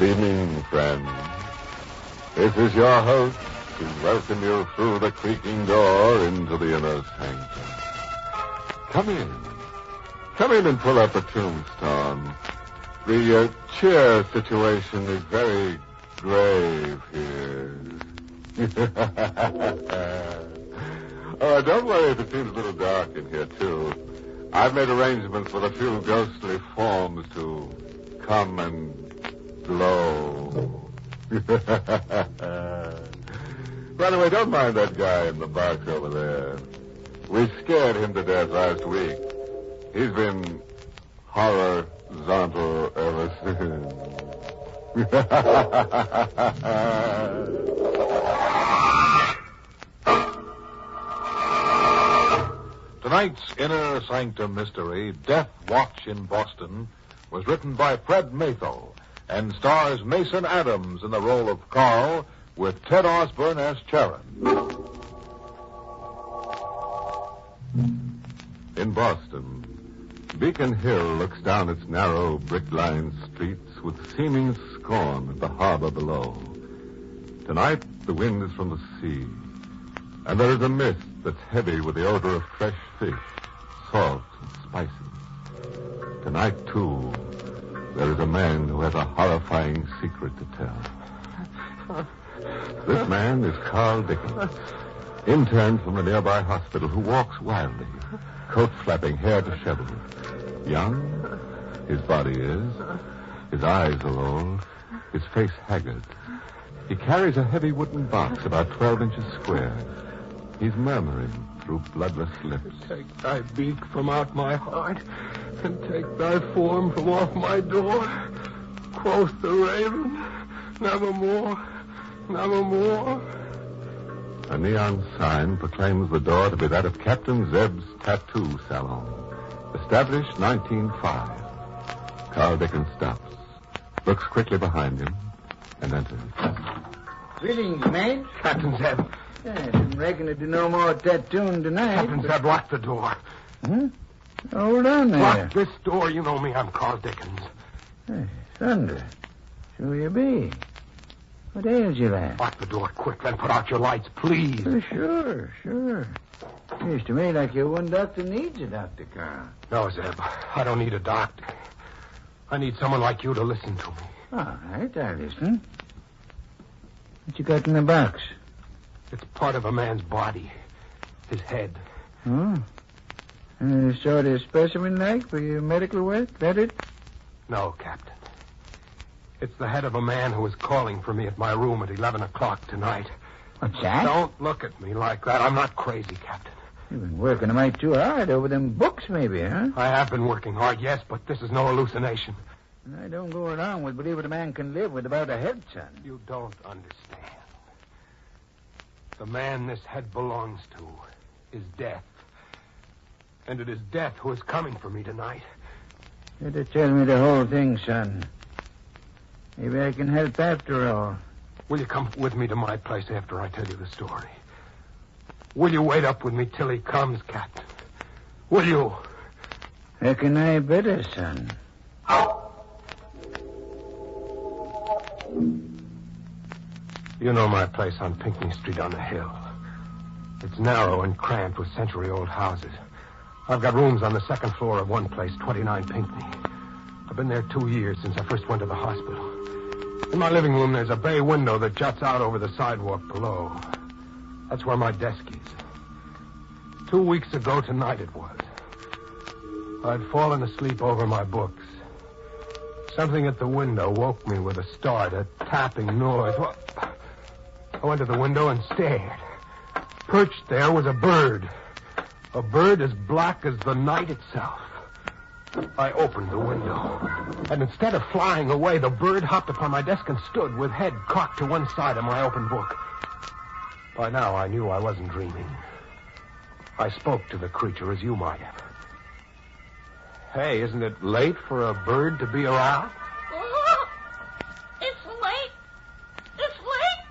evening, friends. This is your host to welcome you through the creaking door into the inner sanctum. Come in. Come in and pull up a tombstone. The chair situation is very grave here. Don't worry if it seems a little dark in here, too. I've made arrangements with a few ghostly forms to come and glow. By the way, don't mind that guy in the box over there. We scared him to death last week. He's been horizontal ever since. Tonight's Inner Sanctum mystery, Death Watch in Boston, was written by Fred Maythel and stars Mason Adams in the role of Carl with Ted Osborne as Charon. In Boston, Beacon Hill looks down its narrow, brick-lined streets with seeming scorn at the harbor below. Tonight, the wind is from the sea, and there is a mist that's heavy with the odor of fresh fish, salt, and spices. Tonight, too, there is a man who has a horrifying secret to tell. This man is Carl Dickens, intern from a nearby hospital who walks wildly, coat flapping, hair disheveled. Young, his body is. His eyes are old, his face haggard. He carries a heavy wooden box about 12 inches square. He's murmuring through bloodless lips. Take thy beak from out my heart, and take thy form from off my door. Quoth the raven, nevermore, nevermore. A neon sign proclaims the door to be that of Captain Zeb's Tattoo Salon. Established 1905. Carl Dickens stops, looks quickly behind him, and enters. Greetings, mate. Captain Zeb. Yeah, didn't reckon to do no more tattooing tonight. Captain Zeb, lock the door. Hold on there. Lock this door. You know me. I'm Carl Dickens. Hey, thunder. Who you be? What ails you, lad? Lock the door quick, then put out your lights, please. Sure. Seems to me like your one doctor needs a doctor, Carl. No, Zeb. I don't need a doctor. I need someone like you to listen to me. All right, I'll listen. What you got in the box? It's part of a man's body. His head. Oh? Sort of specimen-like for your medical work? That it? No, Captain. It's the head of a man who was calling for me at my room at 11 o'clock tonight. What's that? Don't look at me like that. I'm not crazy, Captain. You've been working a mite too hard over them books, maybe, huh? I have been working hard, yes, but this is no hallucination. I don't go along with believing a man can live without a head, son. You don't understand. The man this head belongs to is Death. And it is Death who is coming for me tonight. Better tell me the whole thing, son. Maybe I can help after all. Will you come with me to my place after I tell you the story? Will you wait up with me till he comes, Captain? Will you? Reckon I better, son. You know my place on Pinckney Street on the hill. It's narrow and cramped with century-old houses. I've got rooms on the second floor of one place, 29 Pinckney. I've been there 2 years since I first went to the hospital. In my living room, there's a bay window that juts out over the sidewalk below. That's where my desk is. 2 weeks ago tonight it was. I'd fallen asleep over my books. Something at the window woke me with a start, a tapping noise. I went to the window and stared. Perched there was a bird. A bird as black as the night itself. I opened the window, and instead of flying away, the bird hopped upon my desk and stood with head cocked to one side of my open book. By now, I knew I wasn't dreaming. I spoke to the creature as you might have. Hey, isn't it late for a bird to be around? Oh, it's late. It's late.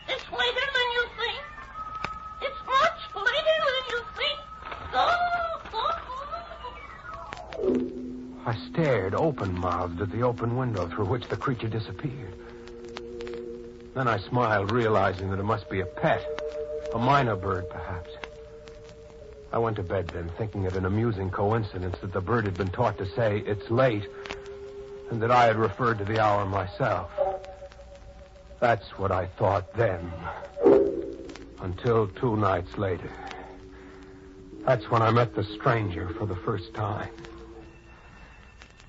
It's later than you think. It's much later than you think. Oh. I stared open-mouthed at the open window through which the creature disappeared. Then I smiled, realizing that it must be a pet, a minor bird, perhaps. I went to bed then, thinking it an amusing coincidence that the bird had been taught to say, "It's late," and that I had referred to the hour myself. That's what I thought then. Until 2 nights later. That's when I met the stranger for the first time.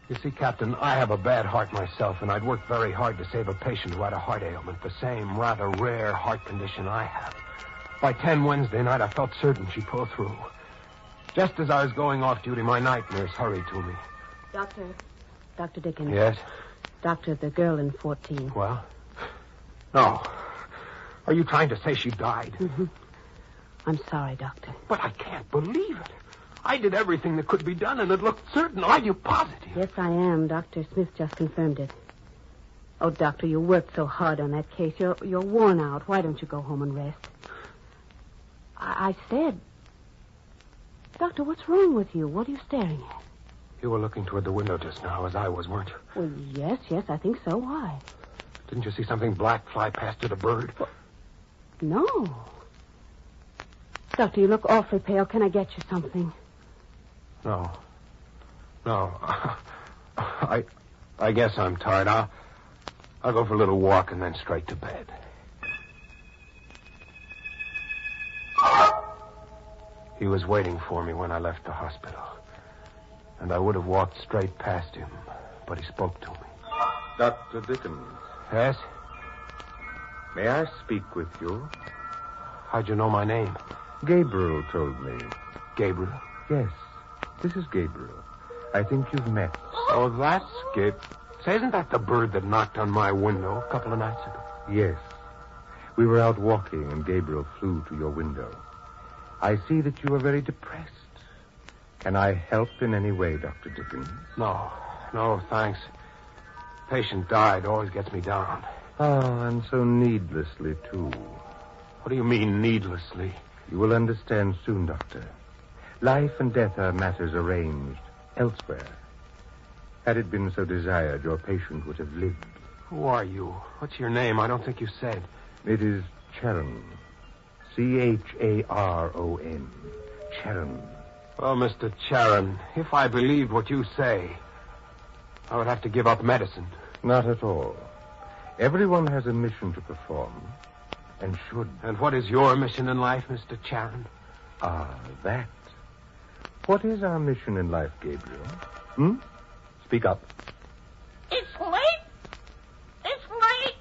You see, Captain, I have a bad heart myself, and I'd worked very hard to save a patient who had a heart ailment, the same rather rare heart condition I have. By 10 Wednesday night, I felt certain she'd pull through. Just as I was going off duty, my night nurse hurried to me. Dr. Dickens. Yes? Doctor, the girl in 14. Well? No. Are you trying to say she died? Mm-hmm. I'm sorry, Doctor. But I can't believe it. I did everything that could be done, and it looked certain. Are you positive? Yes, I am. Dr. Smith just confirmed it. Oh, Doctor, you worked so hard on that case. You're worn out. Why don't you go home and rest? I said... Doctor, what's wrong with you? What are you staring at? You were looking toward the window just now, as I was, weren't you? Well, yes, I think so. Why? Didn't you see something black fly past it, a bird? Well, no. Doctor, you look awfully pale. Can I get you something? No. I guess I'm tired. I'll go for a little walk and then straight to bed. He was waiting for me when I left the hospital. And I would have walked straight past him, but he spoke to me. Dr. Dickens, Yes? may I speak with you? How'd you know my name? Gabriel told me. Gabriel? Yes, this is Gabriel. I think you've met. Oh, that's Gabe. Say, isn't that the bird that knocked on my window a couple of nights ago? Yes. We were out walking, and Gabriel flew to your window. I see that you are very depressed. Can I help in any way, Dr. Dickens? No, thanks. Patient died. Always gets me down. Oh, and so needlessly, too. What do you mean, needlessly? You will understand soon, Doctor. Life and death are matters arranged elsewhere. Had it been so desired, your patient would have lived. Who are you? What's your name? I don't think you said. It is Charon. Charon. Charon. Well, Mr. Charon, if I believed what you say, I would have to give up medicine. Not at all. Everyone has a mission to perform, and should. And what is your mission in life, Mr. Charon? That. What is our mission in life, Gabriel? Speak up. It's late. It's late.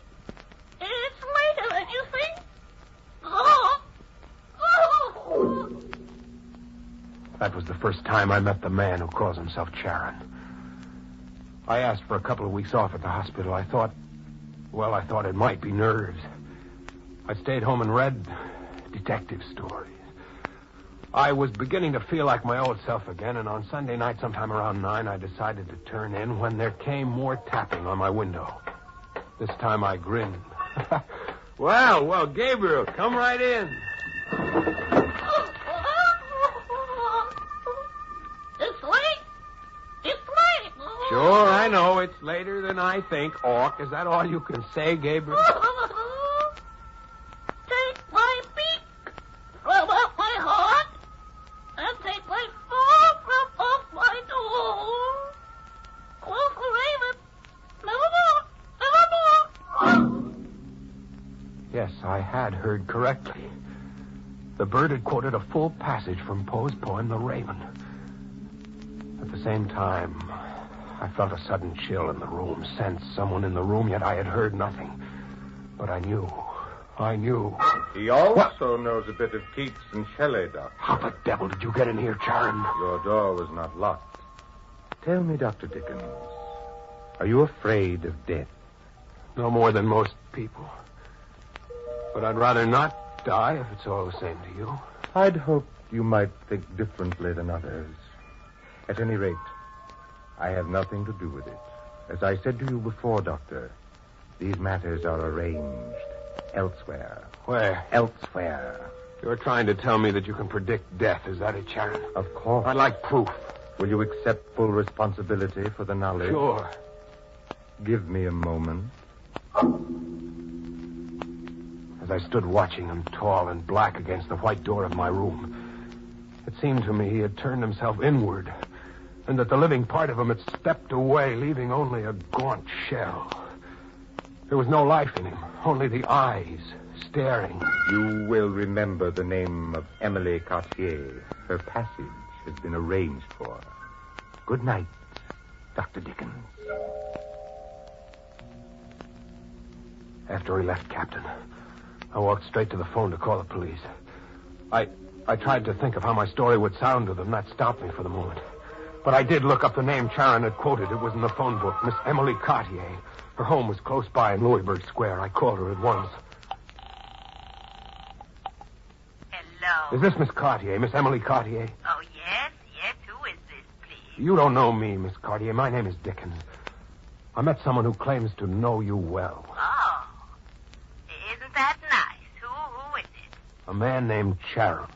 It's later than you think. Oh. That was the first time I met the man who calls himself Charon. I asked for a couple of weeks off at the hospital. I thought it might be nerves. I stayed home and read detective stories. I was beginning to feel like my old self again, and on Sunday night, sometime around 9, I decided to turn in when there came more tapping on my window. This time I grinned. Well, Gabriel, come right in. It's late. It's late. Sure, I know. It's later than I think. Awk, is that all you can say, Gabriel? Take my beak from off my heart and take my paw from off my door. Quoth Raymond, nevermore. Yes, I had heard correctly. The bird had quoted a full passage from Poe's poem, The Raven. At the same time, I felt a sudden chill in the room, sensed someone in the room, yet I had heard nothing. But I knew. He also knows a bit of Keats and Shelley, Doctor. How the devil did you get in here, Charon? Your door was not locked. Tell me, Dr. Dickens, are you afraid of death? No more than most people. But I'd rather not die if it's all the same to you. I'd hoped you might think differently than others. At any rate, I have nothing to do with it. As I said to you before, Doctor, these matters are arranged elsewhere. Where? Elsewhere. You're trying to tell me that you can predict death. Is that it, Charon? Of course. I'd like proof. Will you accept full responsibility for the knowledge? Sure. Give me a moment. As I stood watching him, tall and black against the white door of my room, it seemed to me he had turned himself inward, and that the living part of him had stepped away, leaving only a gaunt shell. There was no life in him, only the eyes staring. You will remember the name of Emily Cartier. Her passage has been arranged for. Good night, Dr. Dickens. After he left, Captain, I walked straight to the phone to call the police. I tried to think of how my story would sound to them. That stopped me for the moment. But I did look up the name Charon had quoted. It was in the phone book, Miss Emily Cartier. Her home was close by in Louisburg Square. I called her at once. Hello. Is this Miss Cartier, Miss Emily Cartier? Oh, yes. Who is this, please? You don't know me, Miss Cartier. My name is Dickens. I met someone who claims to know you well. Oh. Isn't that nice? Who is it? A man named Charon.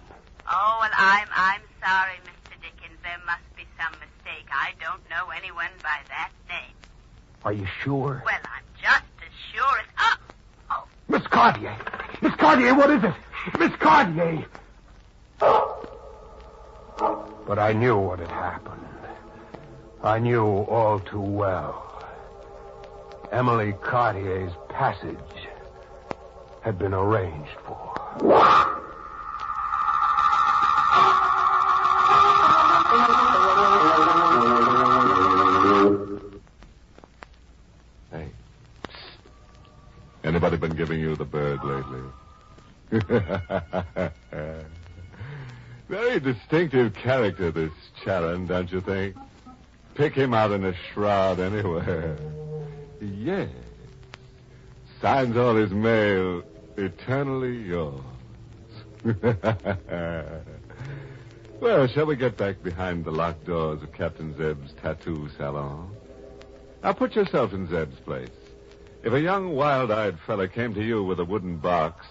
Oh, well, I'm sorry, Mr. Dickens. There must be some mistake. I don't know anyone by that name. Are you sure? Well, I'm just as sure as... Oh. Miss Cartier! Miss Cartier, what is it? Miss Cartier! But I knew what had happened. I knew all too well. Emily Cartier's passage had been arranged for. Hey. Anybody been giving you the bird lately? Very distinctive character, this Charon, don't you think? Pick him out in a shroud anywhere. Yes. Signs all his mail, eternally yours. Well, shall we get back behind the locked doors of Captain Zeb's tattoo salon? Now, put yourself in Zeb's place. If a young, wild-eyed fella came to you with a wooden box,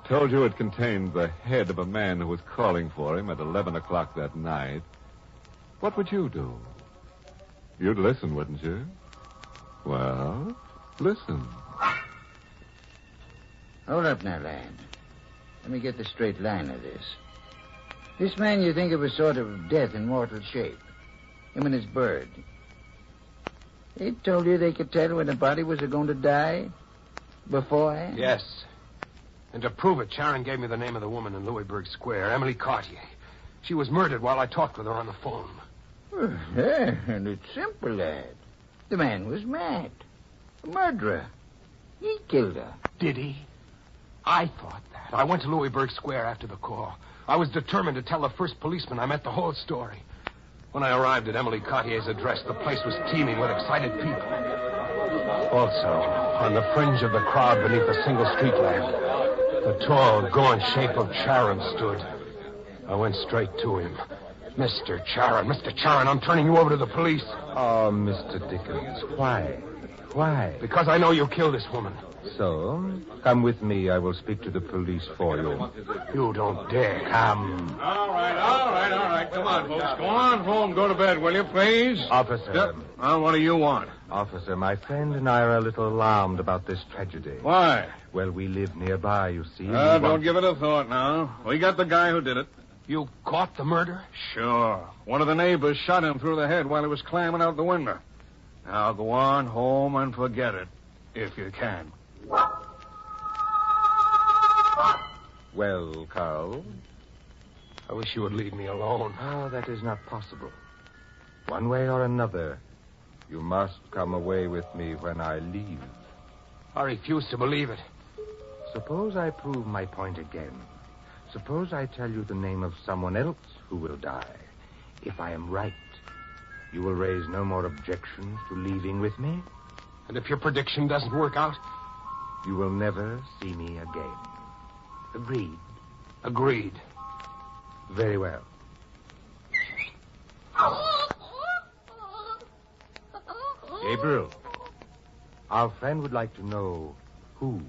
told you it contained the head of a man who was calling for him at 11 o'clock that night, what would you do? You'd listen, wouldn't you? Well, listen. Hold up now, lad. Let me get the straight line of this. This man you think of as sort of death in mortal shape. Him and his bird. They told you they could tell when the body was going to die? Beforehand? Yes. And to prove it, Charon gave me the name of the woman in Louisburg Square, Emily Cartier. She was murdered while I talked with her on the phone. Yeah, and it's simple, lad. The man was mad. A murderer. He killed her. Did he? I thought that. I went to Louisburg Square after the call. I was determined to tell the first policeman I met the whole story. When I arrived at Emily Cartier's address, the place was teeming with excited people. Also, on the fringe of the crowd beneath a single street lamp, the tall, gaunt shape of Charon stood. I went straight to him. Mr. Charon, I'm turning you over to the police. Oh, Mr. Dickens, why? Why? Because I know you killed this woman. So, come with me. I will speak to the police for you. You don't dare. Come. All right. Come on, folks. Go on home. Go to bed, will you, please? Officer. Yep. Well, what do you want? Officer, my friend and I are a little alarmed about this tragedy. Why? Well, we live nearby, you see. Don't give it a thought now. We got the guy who did it. You caught the murder? Sure. One of the neighbors shot him through the head while he was climbing out the window. Now go on home and forget it, if you can. Well, Carl? I wish you would leave me alone. Oh, that is not possible. One way or another, you must come away with me when I leave. I refuse to believe it. Suppose I prove my point again. Suppose I tell you the name of someone else who will die. If I am right, you will raise no more objections to leaving with me? And if your prediction doesn't work out? You will never see me again. Agreed? Agreed. Very well. Gabriel, our friend would like to know who,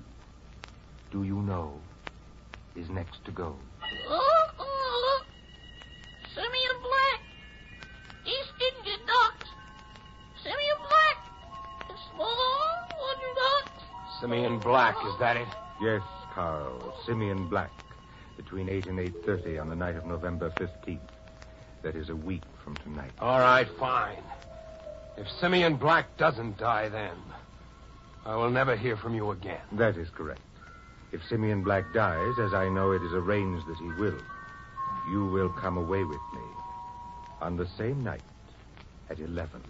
do you know, is next to go. Simeon Black. He's Simeon Black, is that it? Yes, Carl. Simeon Black. Between 8 and 8:30 on the night of November 15th. That is a week from tonight. All right, fine. If Simeon Black doesn't die then, I will never hear from you again. That is correct. If Simeon Black dies, as I know it is arranged that he will, you will come away with me on the same night at 11.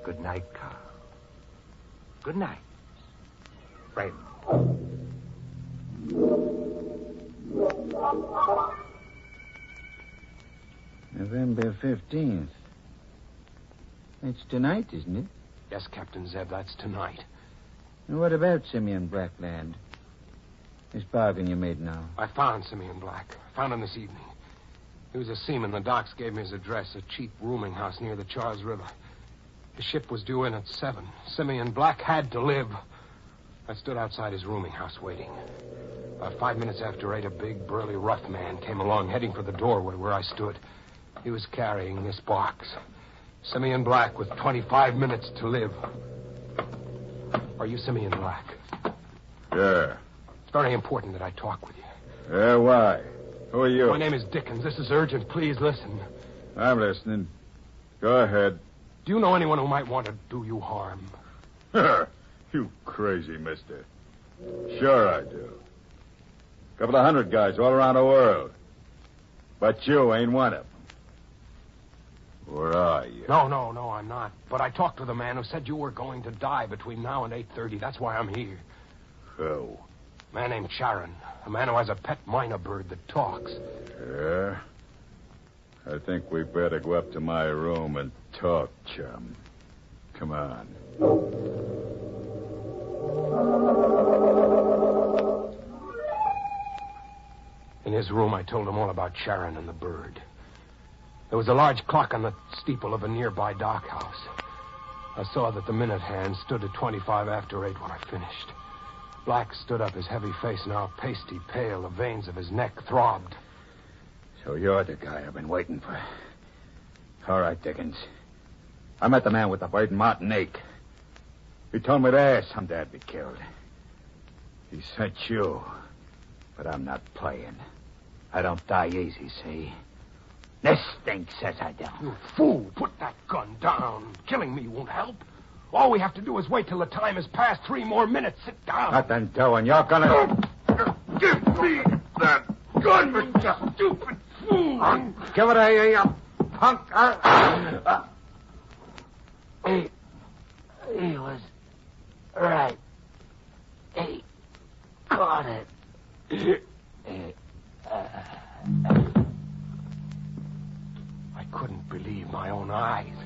Good night, Carl. Good night, friend. November 15th. It's tonight, isn't it? Yes, Captain Zeb, that's tonight. And what about Simeon Black, lad? This bargain you made now. I found Simeon Black. Found him this evening. He was a seaman. The docks gave me his address, a cheap rooming house near the Charles River. The ship was due in at 7. Simeon Black had to live. I stood outside his rooming house waiting. About 5 minutes after 8, a big, burly, rough man came along, heading for the doorway where I stood. He was carrying this box. Simeon Black with 25 minutes to live. Are you Simeon Black? Yeah. It's very important that I talk with you. Yeah, why? Who are you? My name is Dickens. This is urgent. Please listen. I'm listening. Go ahead. Do you know anyone who might want to do you harm? You crazy mister. Sure I do. Couple of 100 guys all around the world. But you ain't one of them. Where are you? No, I'm not. But I talked with a man who said you were going to die between now and 8:30. That's why I'm here. Who? A man named Charon. A man who has a pet minor bird that talks. Yeah? I think we better go up to my room and talk, chum. Come on. In his room, I told him all about Charon and the bird. There was a large clock on the steeple of a nearby dock house. I saw that the minute hand stood at 25 after 8 when I finished. Black stood up, his heavy face now pasty pale. The veins of his neck throbbed. So you're the guy I've been waiting for. All right, Dickens. I met the man with the bird in Martinique. He told me there someday I'd be killed. He sent you. But I'm not playing. I don't die easy, see? This thing says I don't. You fool! Put that gun down. Killing me won't help. All we have to do is wait till the time has passed. 3 more minutes. Sit down. Nothing doing. You're gonna... Give me that gun, you stupid fool! Give it here, you punk. He was right. He caught it. I couldn't believe my own eyes.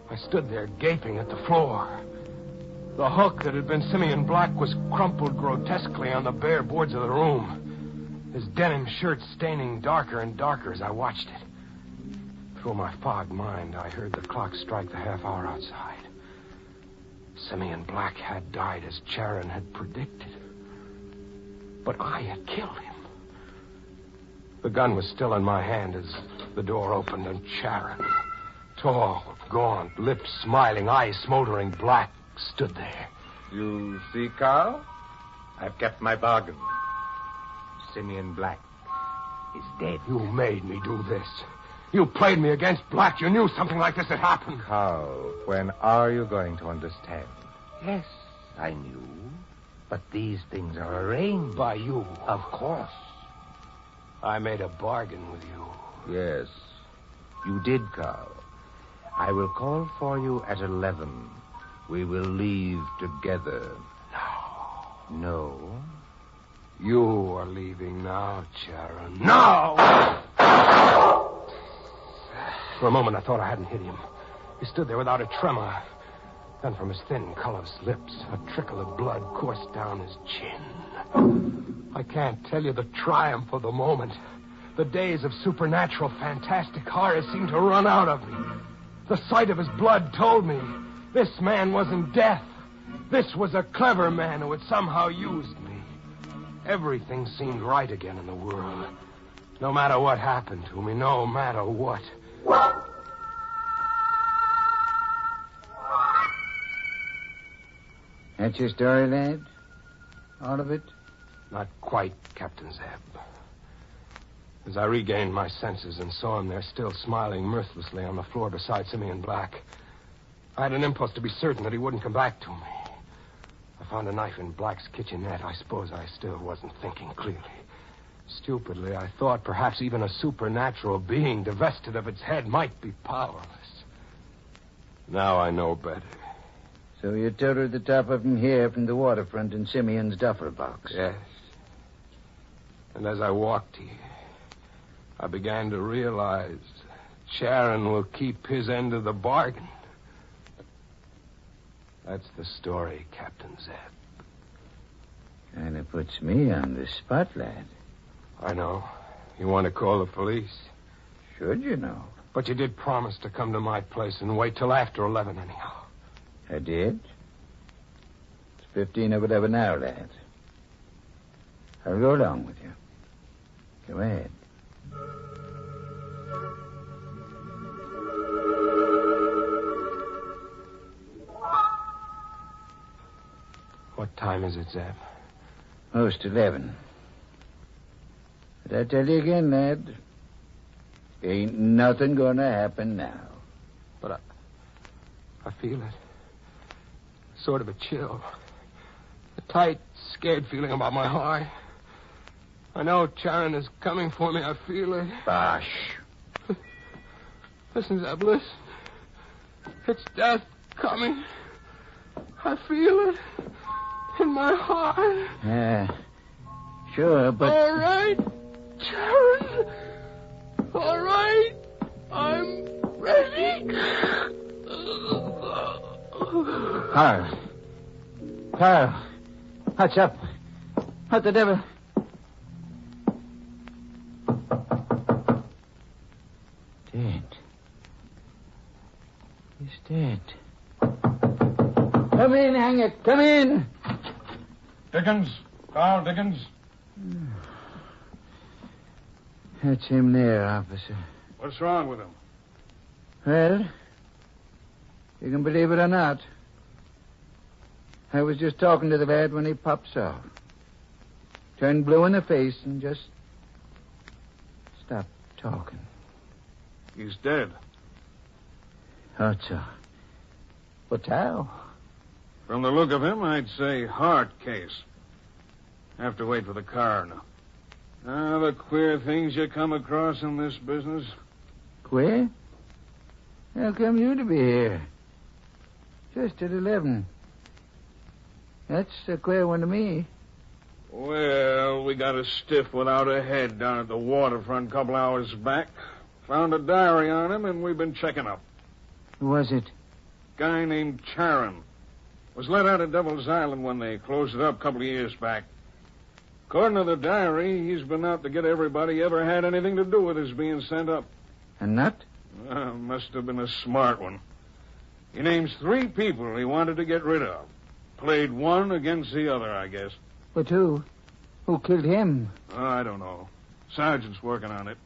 I stood there gaping at the floor. The hook that had been Simeon Black was crumpled grotesquely on the bare boards of the room. His denim shirt staining darker and darker as I watched it. Through my fogged mind, I heard the clock strike the half hour outside. Simeon Black had died as Charon had predicted. But I had killed him. The gun was still in my hand as the door opened, and Charon, tall, gaunt, lips smiling, eyes smoldering black, stood there. You see, Carl? I've kept my bargain. Simeon Black is dead. You made me do this. You played me against Black. You knew something like this had happened. Carl, when are you going to understand? Yes, I knew. But these things are arranged. By you. Of course. I made a bargain with you. Yes, you did, Carl. I will call for you at 11. We will leave together. No. You are leaving now, Charon. No! For a moment, I thought I hadn't hit him. He stood there without a tremor. Then from his thin, colorless lips, a trickle of blood coursed down his chin. I can't tell you the triumph of the moment. The days of supernatural, fantastic horror seemed to run out of me. The sight of his blood told me this man wasn't death. This was a clever man who had somehow used me. Everything seemed right again in the world. No matter what happened to me, no matter what. That's your story, lad? All of it? Not quite, Captain Zeb. As I regained my senses and saw him there still smiling mirthlessly on the floor beside Simeon Black, I had an impulse to be certain that he wouldn't come back to me. I found a knife in Black's kitchenette. I suppose I still wasn't thinking clearly. Stupidly, I thought perhaps even a supernatural being divested of its head might be powerless. Now I know better. So you toted the top of him here from the waterfront in Simeon's duffel box? Yes. And as I walked here, I began to realize Sharon will keep his end of the bargain. That's the story, Captain Zeb. Kind of puts me on the spot, lad. I know. You want to call the police? Should you know? But you did promise to come to my place and wait till after 11 anyhow. I did. It's 15 of 11 now, lad. I'll go along with you. Go ahead. What time is it, Zeb? Most 11. But I tell you again, lad, ain't nothing gonna happen now. But I feel it. Sort of a chill. A tight, scared feeling about my heart. I know Sharon is coming for me. I feel it. Bosh. Listen, Zeb, listen. It's death coming. I feel it in my heart. Yeah, sure, but... All right, Sharon. All right. I'm ready. Carl. What's up? What the devil? Dead. He's dead. Come in, hang it. Come in. Dickens. Carl Dickens. That's him there, officer. What's wrong with him? Well, you can believe it or not. I was just talking to the lad when he pops off. Turned blue in the face and just stopped talking. He's dead. Thought so. But how? From the look of him, I'd say heart case. Have to wait for the coroner. The queer things you come across in this business. Queer? How come you to be here? Just at 11. That's a queer one to me. Well, we got a stiff without a head down at the waterfront a couple hours back. Found a diary on him, and we've been checking up. Who was it? Guy named Charon. Was let out of Devil's Island when they closed it up a couple of years back. According to the diary, he's been out to get everybody he ever had anything to do with his being sent up. A nut? Must have been a smart one. He names 3 people he wanted to get rid of. Played one against the other, I guess. But who? Who killed him? I don't know. Sergeant's working on it.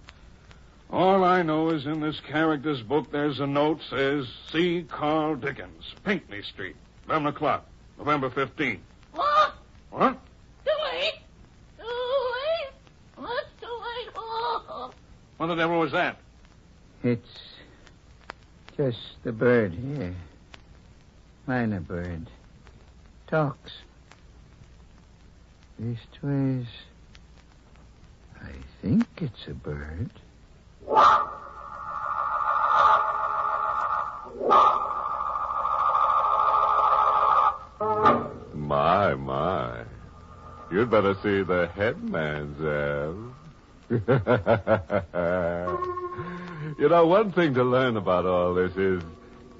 All I know is in this character's book there's a note says, see Carl Dickens, Pinckney Street, 11 o'clock, November 15th. What? What? Too late. Too late. What's too late? Oh. What the devil was that? It's just the bird here. Minor bird. Talks. Leastways, I think it's a bird. My. You'd better see the headman, Zeb. You know, one thing to learn about all this is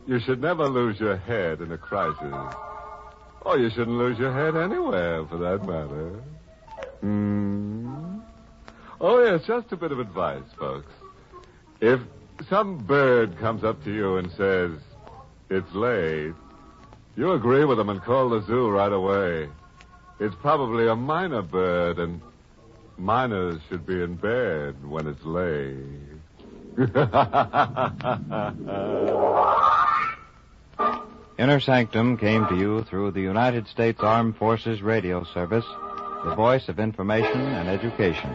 you should never lose your head in a crisis. Or you shouldn't lose your head anywhere, for that matter. Oh, yes, just a bit of advice, folks. If some bird comes up to you and says, it's late, you agree with them and call the zoo right away. It's probably a minor bird, and minors should be in bed when it's late. Inner Sanctum came to you through the United States Armed Forces Radio Service, the voice of information and education.